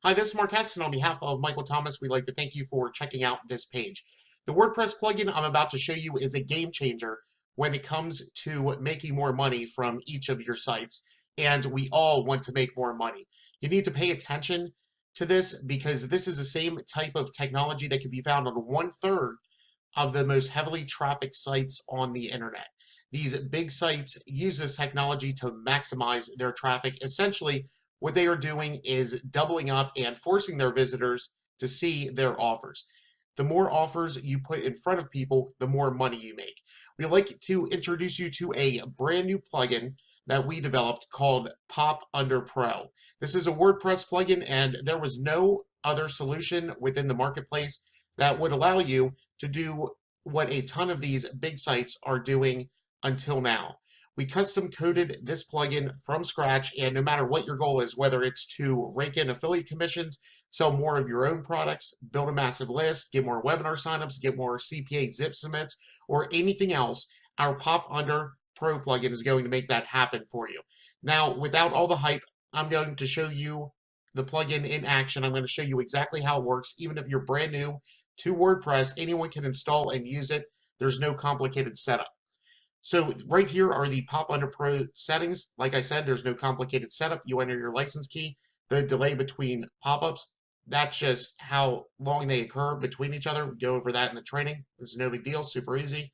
Hi, this is Mark Hess, and on behalf of Michael Thomas, we'd like to thank you for checking out this page. The WordPress plugin I'm about to show you is a game changer when it comes to making more money from each of your sites, and we all want to make more money. You need to pay attention to this because this is the same type of technology that can be found on 1/3 of the most heavily trafficked sites on the internet. These big sites use this technology to maximize their traffic. Essentially, what they are doing is doubling up and forcing their visitors to see their offers. The more offers you put in front of people, the more money you make. We'd like to introduce you to a brand new plugin that we developed called Pop Under Pro. This is a WordPress plugin, and there was no other solution within the marketplace that would allow you to do what a ton of these big sites are doing until now. We custom coded this plugin from scratch, and no matter what your goal is, whether it's to rake in affiliate commissions, sell more of your own products, build a massive list, get more webinar signups, get more CPA zip submits, or anything else, our Pop Under Pro plugin is going to make that happen for you. Now, without all the hype, I'm going to show you the plugin in action. I'm going to show you exactly how it works. Even if you're brand new to WordPress, anyone can install and use it. There's no complicated setup. So right here are the Pop Under Pro settings. Like I said, there's no complicated setup. You enter your license key, the delay between pop-ups. That's just how long they occur between each other. We go over that in the training. This is no big deal, super easy.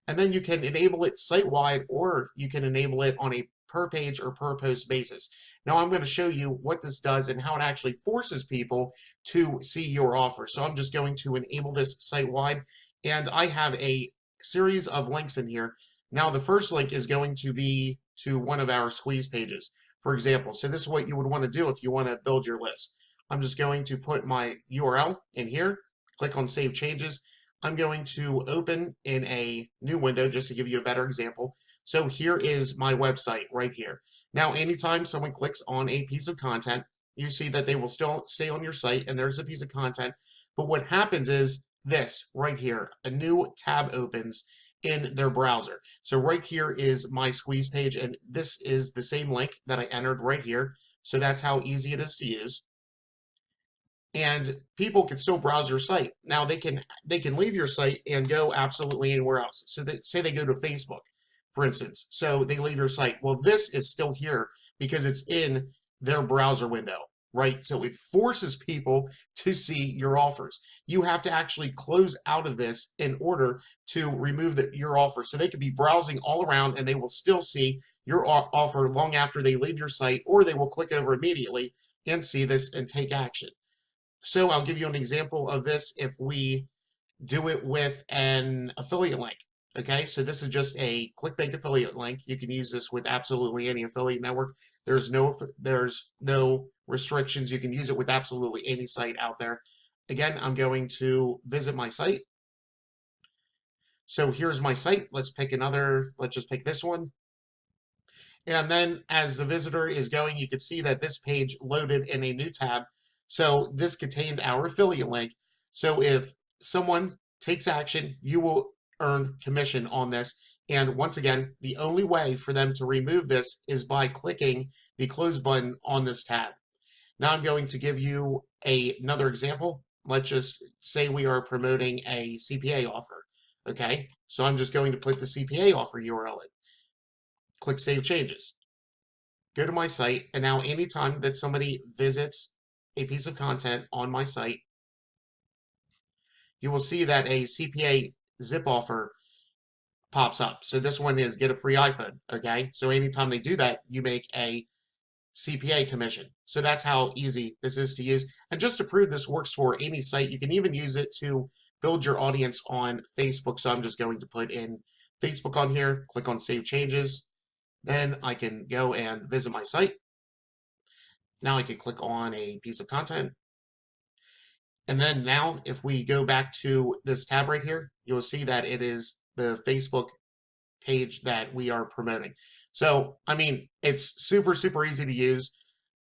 And then you can enable it site-wide, or you can enable it on a per page or per post basis. Now I'm going to show you what this does and how it actually forces people to see your offer. So I'm just going to enable this site-wide, and I have a series of links in here. Now, the first link is going to be to one of our squeeze pages, for example. So this is what you would want to do if you want to build your list. I'm just going to put my URL in here, click on Save Changes. I'm going to open in a new window just to give you a better example. So here is my website right here. Now, anytime someone clicks on a piece of content, you see that they will still stay on your site, and there's a piece of content. But what happens is this right here, a new tab opens in their browser. So right here is my squeeze page, and this is the same link that I entered right here. So that's how easy it is to use. And people can still browse your site. Now they can leave your site and go absolutely anywhere else. So say they go to Facebook, for instance. So they leave your site. Well, this is still here because it's in their browser window, right? So it forces people to see your offers. You have to actually close out of this in order to remove your offer. So they could be browsing all around and they will still see your offer long after they leave your site, or they will click over immediately and see this and take action. So I'll give you an example of this if we do it with an affiliate link. Okay, so this is just a ClickBank affiliate link. You can use this with absolutely any affiliate network. There's no restrictions. You can use it with absolutely any site out there. Again, I'm going to visit my site. So here's my site. Let's just pick this one. And then as the visitor is going, you can see that this page loaded in a new tab. So this contained our affiliate link. So if someone takes action, you will earn commission on this. And once again, the only way for them to remove this is by clicking the close button on this tab. Now I'm going to give you another example. Let's just say we are promoting a CPA offer. Okay, so I'm just going to put the CPA offer URL in. Click Save Changes. Go to my site, and now anytime that somebody visits a piece of content on my site, you will see that a CPA zip offer pops up. So this one is get a free iPhone, okay? So anytime they do that, you make a CPA commission. So that's how easy this is to use. And just to prove this works for any site, you can even use it to build your audience on Facebook. So I'm just going to put in Facebook on here, click on Save Changes. Then I can go and visit my site. Now I can click on a piece of content. And then now if we go back to this tab right here, you'll see that it is the Facebook page that we are promoting. So, I mean, it's super, super easy to use.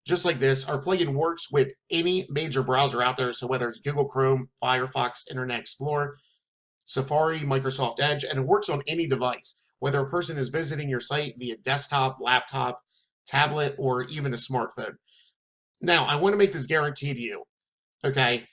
Just like this, our plugin works with any major browser out there. So whether it's Google Chrome, Firefox, Internet Explorer, Safari, Microsoft Edge, and it works on any device, whether a person is visiting your site via desktop, laptop, tablet, or even a smartphone. Now, I want to make this guarantee to you, okay?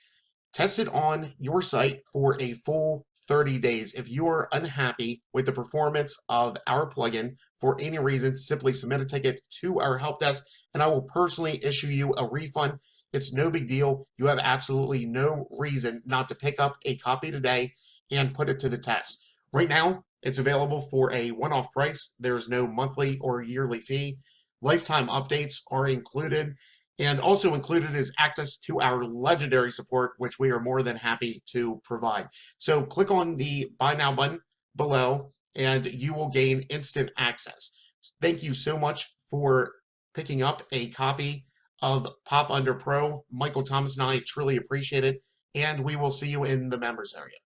Test it on your site for a full 30 days. If you are unhappy with the performance of our plugin for any reason, simply submit a ticket to our help desk and I will personally issue you a refund. It's no big deal. You have absolutely no reason not to pick up a copy today and put it to the test. Right now, it's available for a one-off price. There's no monthly or yearly fee. Lifetime updates are included. And also included is access to our legendary support, which we are more than happy to provide. So click on the Buy Now button below, and you will gain instant access. Thank you so much for picking up a copy of Pop Under Pro. Michael Thomas and I truly appreciate it, and we will see you in the members area.